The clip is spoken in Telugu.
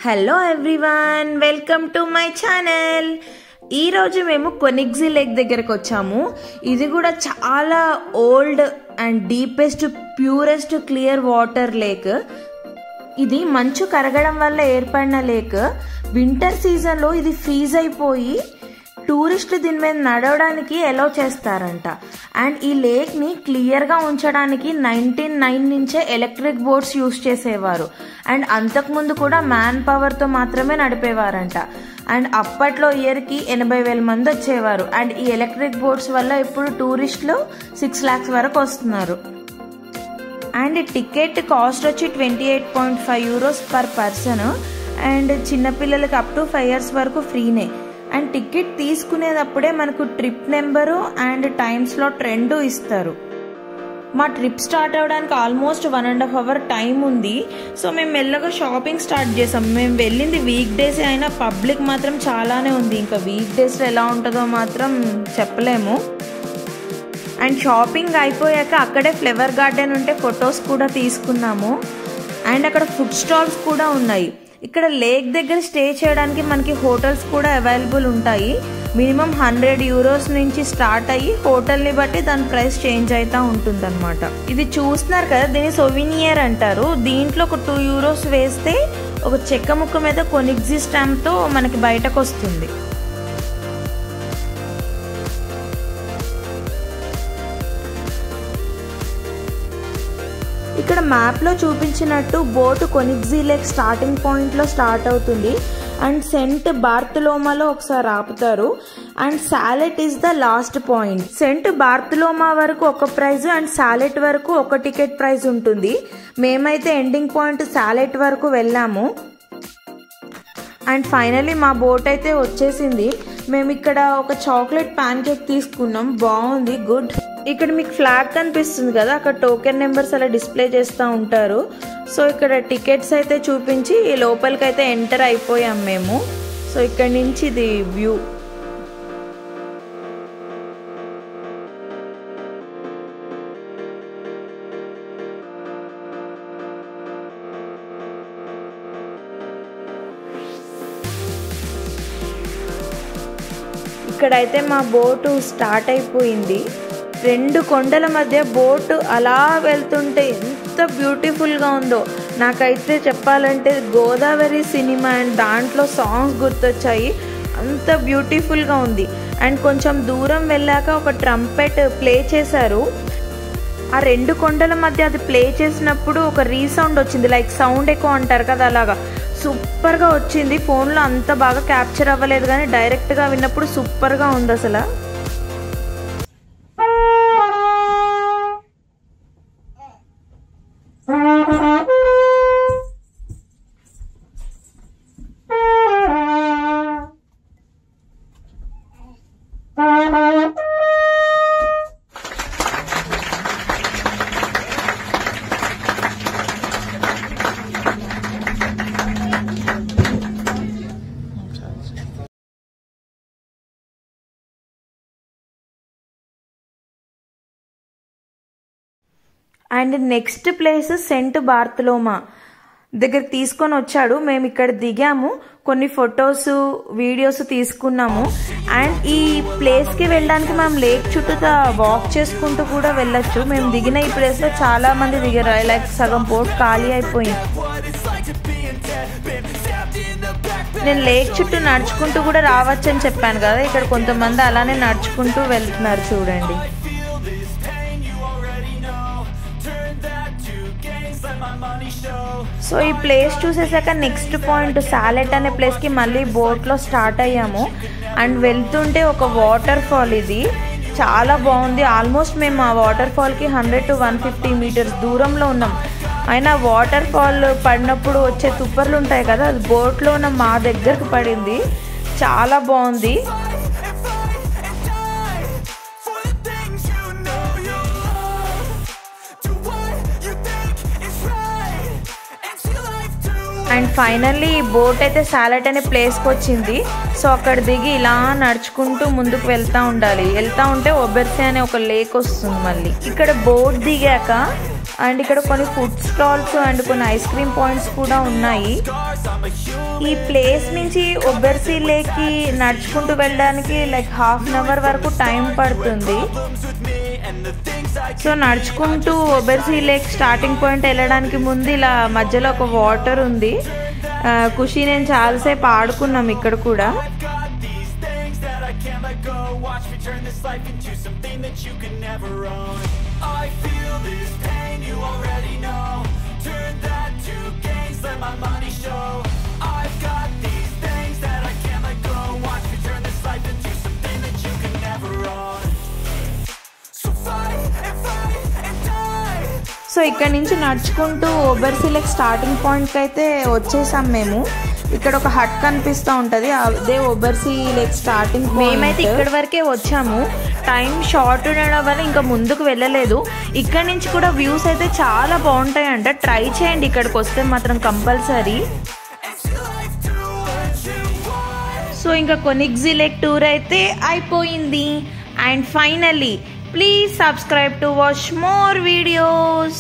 Hello everyone, welcome to my channel. ఈరోజు మేము కొనిగ్జీ లేక్ దగ్గరకు వచ్చాము. ఇది కూడా చాలా old and deepest, purest clear water lake. ఇది మంచు కరగడం వల్ల ఏర్పడిన లేక్. వింటర్ సీజన్లో ఇది ఫ్రీజ్ అయిపోయి టూరిస్టులు దీని మీద నడవడానికి అలౌ చేస్తారంట. అండ్ ఈ లేక్ని క్లియర్గా ఉంచడానికి 1909 నుంచే ఎలక్ట్రిక్ బోట్స్ యూజ్ చేసేవారు. అండ్ అంతకుముందు కూడా మ్యాన్ పవర్తో మాత్రమే నడిపేవారంట. అండ్ అప్పట్లో ఇయర్కి 80,000 మంది వచ్చేవారు. అండ్ ఈ ఎలక్ట్రిక్ బోట్స్ వల్ల ఇప్పుడు టూరిస్టులు 6 lakhs వరకు వస్తున్నారు. అండ్ టికెట్ కాస్ట్ వచ్చి 28.5 euros per person. అండ్ చిన్నపిల్లలకి అప్ టు 5 years వరకు ఫ్రీనే. అండ్ టికెట్ తీసుకునేటప్పుడే మనకు trip number and time slot 2 ఇస్తారు. మా ట్రిప్ స్టార్ట్ అవ్వడానికి ఆల్మోస్ట్ 1.5 hour టైం ఉంది. సో మేము మెల్లగా షాపింగ్ స్టార్ట్ చేసాం. మేము వెళ్ళింది వీక్ డేస్ అయినా పబ్లిక్ మాత్రం చాలానే ఉంది. ఇంకా వీక్ డేస్లో ఎలా ఉంటుందో మాత్రం చెప్పలేము. అండ్ షాపింగ్ అయిపోయాక అక్కడే ఫ్లవర్ గార్డెన్ ఉంటే ఫొటోస్ కూడా తీసుకున్నాము. అండ్ అక్కడ ఫుడ్ స్టాల్స్ కూడా ఉన్నాయి. ఇక్కడ లేక్ దగ్గర స్టే చేయడానికి మనకి హోటల్స్ కూడా అవైలబుల్ ఉంటాయి. మినిమం 100 euros నుంచి స్టార్ట్ అయ్యి హోటల్ని బట్టి దాని ప్రైస్ చేంజ్ అవుతూ ఉంటుంది అనమాట. ఇది చూస్తున్నారు కదా, దీన్ని సొవినియర్ అంటారు. దీంట్లో ఒక 2 euros వేస్తే ఒక చెక్క ముక్క మీద కొనిగ్జీ స్టాంప్తో మనకి బయటకు వస్తుంది. ఇక్కడ మ్యాప్లో చూపించినట్టు బోటు కొనిగ్జీ లేక్ స్టార్టింగ్ పాయింట్లో స్టార్ట్ అవుతుంది. అండ్ సెంట్ బార్తలోమాలో ఒకసారి ఆపుతారు. And Salet is the last point. Saint Bartholoma వరకు ఒక ప్రైజ్ అండ్ సాలెట్ వరకు ఒక టికెట్ ప్రైజ్ ఉంటుంది. మేమైతే ఎండింగ్ పాయింట్ సాలెట్ వరకు వెళ్ళాము. అండ్ ఫైనలీ మా బోట్ అయితే వచ్చేసింది. మేము ఇక్కడ ఒక చాక్లెట్ ప్యాన్ కేక్ తీసుకున్నాం, బాగుంది, గుడ్. ఇక్కడ మీకు ఫ్లాగ్ కనిపిస్తుంది కదా, అక్కడ టోకెన్ నెంబర్స్ అలా డిస్ప్లే చేస్తూ ఉంటారు. సో ఇక్కడ టికెట్స్ అయితే చూపించి లోపలికి అయితే ఎంటర్ అయిపోయాం మేము. సో ఇక్కడ నుంచి ఇది వ్యూ. ఇక్కడైతే మా బోటు స్టార్ట్ అయిపోయింది. 2 కొండల మధ్య బోటు అలా వెళ్తుంటే ఎంత బ్యూటిఫుల్గా ఉందో. నాకైతే చెప్పాలంటే గోదావరి సినిమా అండ్ దాంట్లో సాంగ్స్ గుర్తొచ్చాయి, అంత బ్యూటిఫుల్గా ఉంది. అండ్ కొంచెం దూరం వెళ్ళాక ఒక ట్రంపెట్ ప్లే చేశారు. ఆ 2 కొండల మధ్య అది ప్లే చేసినప్పుడు ఒక రీసౌండ్ వచ్చింది, లైక్ సౌండ్ ఎక్కువ అంటారు కదా, అలాగా సూపర్గా వచ్చింది. ఫోన్లో అంత బాగా క్యాప్చర్ అవ్వలేదు కానీ డైరెక్ట్గా విన్నప్పుడు సూపర్గా ఉంది అసలు. అండ్ నెక్స్ట్ ప్లేస్ సెంట్ బార్తలోమా దగ్గరికి తీసుకొని వచ్చాడు. మేము ఇక్కడ దిగాము, కొన్ని ఫొటోస్ వీడియోస్ తీసుకున్నాము. అండ్ ఈ ప్లేస్కి వెళ్ళడానికి మనం లేక్ చుట్టూ వాక్ చేసుకుంటూ కూడా వెళ్ళొచ్చు. మేము దిగిన ఈ ప్లేస్లో చాలా మంది దిగారు, లైక్ సగం బోట్ ఖాళీ అయిపోయింది. నేను లేక్ చుట్టూ నడుచుకుంటూ కూడా రావచ్చు అని చెప్పాను కదా, ఇక్కడ కొంతమంది అలానే నడుచుకుంటూ వెళ్తున్నారు చూడండి. సో ఈ ప్లేస్ చూసేసాక నెక్స్ట్ పాయింట్ సాలెట్ అనే ప్లేస్కి మళ్ళీ బోట్లో స్టార్ట్ అయ్యాము. అండ్ వెళ్తుంటే ఒక వాటర్ ఫాల్, ఇది చాలా బాగుంది. ఆల్మోస్ట్ మేము ఆ వాటర్ ఫాల్కి 100 to 150 meters దూరంలో ఉన్నాం. అయినా వాటర్ ఫాల్ పడినప్పుడు వచ్చే తుప్పర్లు ఉంటాయి కదా, అది బోట్లో ఉన్న మా దగ్గరకు పడింది, చాలా బాగుంది. అండ్ ఫైనల్లీ ఈ బోట్ అయితే సాలెట్ అనే ప్లేస్కి వచ్చింది. సో అక్కడ దిగి ఇలా నడుచుకుంటూ ముందుకు వెళ్తూ ఉండాలి. వెళ్తూ ఉంటే ఒబెర్సీ అనే ఒక లేక్ వస్తుంది. మళ్ళీ ఇక్కడ బోట్ దిగాక అండ్ ఇక్కడ కొన్ని ఫుడ్ స్టాల్స్ అండ్ కొన్ని ఐస్ క్రీమ్ పాయింట్స్ కూడా ఉన్నాయి. ఈ ప్లేస్ నుంచి ఒబెర్సీ లేక్కి నడుచుకుంటూ వెళ్ళడానికి లైక్ ½ అన్ అవర్ వరకు టైం పడుతుంది. సో నడుచుకుంటూ ఒబెర్సీ లేక్ స్టార్టింగ్ పాయింట్ వెళ్ళడానికి ముందు ఇలా మధ్యలో ఒక వాటర్ ఉంది. ఖుషి నేను చాలాసేపు ఆడుకున్నాం ఇక్కడ కూడా. సో ఇక్కడ నుంచి నడుచుకుంటూ ఒబెర్సీ లేక్ స్టార్టింగ్ పాయింట్కి అయితే వచ్చేసాం మేము. ఇక్కడ ఒక హట్ కనిపిస్తూ ఉంటుంది, అదే ఒబెర్సీ లేక్ స్టార్టింగ్. మేమైతే ఇక్కడి వరకే వచ్చాము. టైం షార్ట్ ఉండడం వల్ల ఇంకా ముందుకు వెళ్ళలేదు. ఇక్కడ నుంచి కూడా వ్యూస్ అయితే చాలా బాగుంటాయంట. ట్రై చేయండి ఇక్కడికి వస్తే మాత్రం కంపల్సరీ. సో ఇంకా కొనిగ్జీ లేక్ టూర్ అయితే అయిపోయింది. And finally please subscribe to watch more videos.